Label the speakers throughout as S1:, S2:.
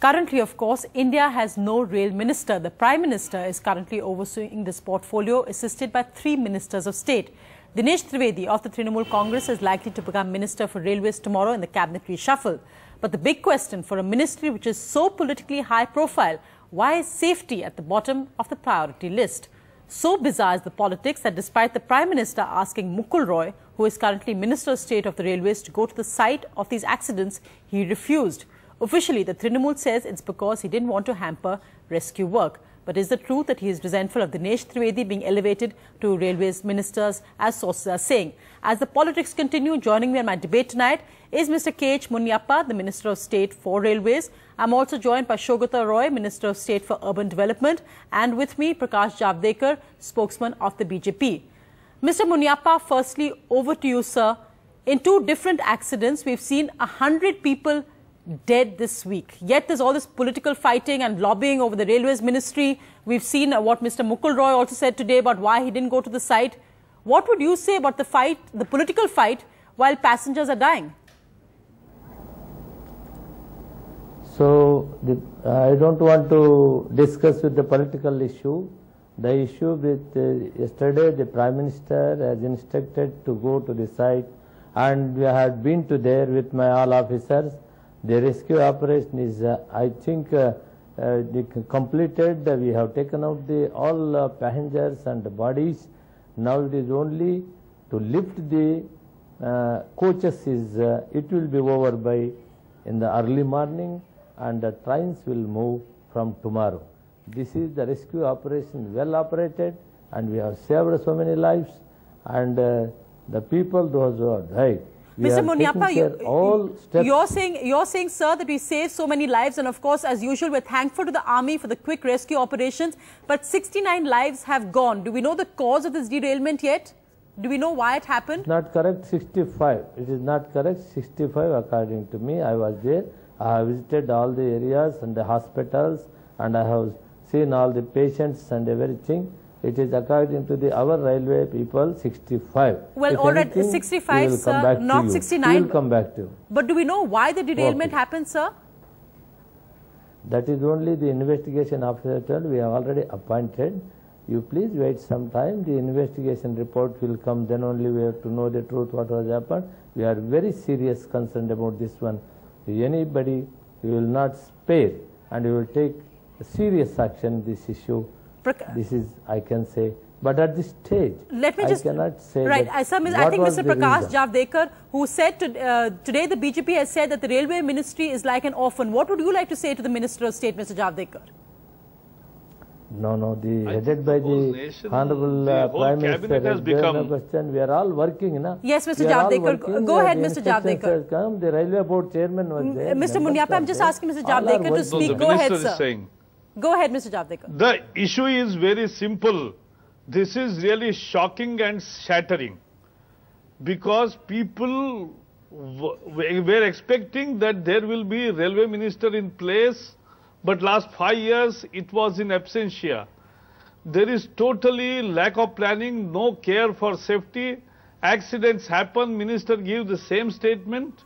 S1: Currently, of course, India has no rail minister. The Prime Minister is currently overseeing this portfolio, assisted by 3 ministers of state. Dinesh Trivedi of the Trinamool Congress is likely to become Minister for Railways tomorrow in the cabinet reshuffle. But the big question for a ministry which is so politically high profile, why is safety at the bottom of the priority list? So bizarre is the politics that despite the Prime Minister asking Mukul Roy, who is currently Minister of State of the Railways, to go to the site of these accidents, he refused. Officially, the Trinamool says it's because he didn't want to hamper rescue work. But is the truth that he is resentful of Dinesh Trivedi being elevated to Railways ministers, as sources are saying? As the politics continue, joining me on my debate tonight is Mr. K.H. Munyappa, the Minister of State for Railways. I'm also joined by Mukul Roy, Minister of State for Urban Development, and with me, Prakash Javadekar, spokesman of the BJP. Mr. Munyappa, firstly, over to you, sir. In 2 different accidents, we've seen 100 people dead this week. Yet there's all this political fighting and lobbying over the Railways Ministry. We've seen what Mr. Mukul Roy also said today about why he didn't go to the site. What would you say about the fight, the political fight, while passengers are dying?
S2: So, I don't want to discuss with the political issue. The issue with yesterday, the Prime Minister has instructed to go to the site, and we had been to there with my all officers. The rescue operation is, I think, completed. We have taken out all passengers and the bodies. Now it is only to lift the coaches. It will be over by in the early morning, and the trains will move from tomorrow. This is the rescue operation, well operated, and we have saved so many lives. And the people, those who have died.
S1: Mr. Munyappa, you're saying, sir, that we saved so many lives, and of course, as usual, we're thankful to the army for the quick rescue operations, but 69 lives have gone. Do we know the cause of this derailment yet? Do we know why it happened?
S2: It's not correct, 65. It is not correct, 65 according to me. I was there. I have visited all the areas and the hospitals, and I have seen all the patients and everything. It is according to our railway people, 65.
S1: Well, already 65, sir, not 69.
S2: We will come back to you.
S1: But do we know why the derailment happened, sir?
S2: That is only the investigation officer we have already appointed. You please wait some time. The investigation report will come. Then only we have to know the truth, what has happened. We are very serious concerned about this one. Anybody, we will not spare, and we will take serious action this issue. This is, I can say, but at this stage, I cannot say.
S1: Right, I think Mr. Prakash Javadekar, who said today the BJP has said that the Railway Ministry is like an orphan. What would you like to say to the Minister of State, Mr. Javadekar?
S2: No, headed by the Honorable Prime Minister has become question. We are all working, na?
S1: Yes, Mr. Javadekar. Go ahead, Mr. Javadekar.
S2: The Railway Board Chairman was there.
S1: Mr. Munyappa, I'm just asking Mr. Javadekar to speak. Go ahead, sir. Go ahead, Mr. Javadekar.
S3: The issue is very simple. This is really shocking and shattering, because people were expecting that there will be a railway minister in place, but last 5 years it was in absentia. There is totally lack of planning, no care for safety. Accidents happen, minister gives the same statement,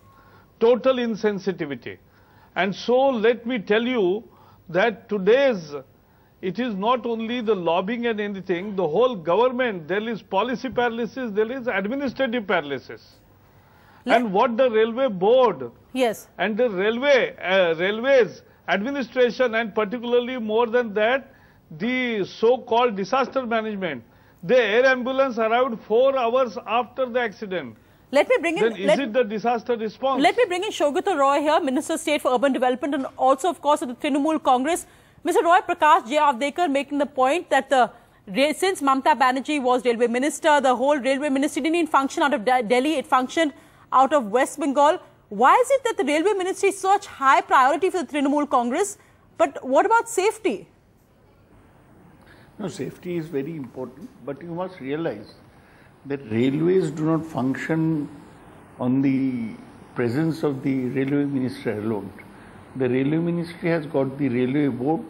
S3: total insensitivity. And so let me tell you that it is not only the lobbying and anything, the whole government, there is policy paralysis, there is administrative paralysis. And what the railway board and the railways administration, and particularly more than that, the so-called disaster management, the air ambulance arrived 4 hours after the accident.
S1: Let me bring in.
S3: Then is it the disaster response?
S1: Let me bring in Mukul Roy here, Minister of State for Urban Development, and also, of course, of the Trinamool Congress. Mr. Roy, Prakash Javadekar making the point that since Mamata Banerjee was Railway Minister, the whole Railway Ministry didn't even function out of Delhi, it functioned out of West Bengal. Why is it that the Railway Ministry is such high priority for the Trinamool Congress? But what about safety?
S4: No, safety is very important, but you must realize that railways do not function on the presence of the railway minister alone. The railway ministry has got the railway board,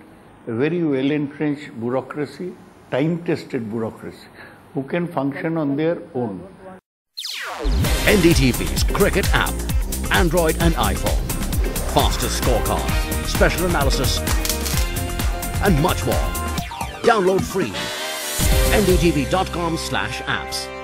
S4: a very well-entrenched bureaucracy, time-tested bureaucracy, who can function on their own.
S5: NDTV's cricket app, Android and iPhone. fastest scorecard, special analysis, and much more. Download free. NDTV.com/apps.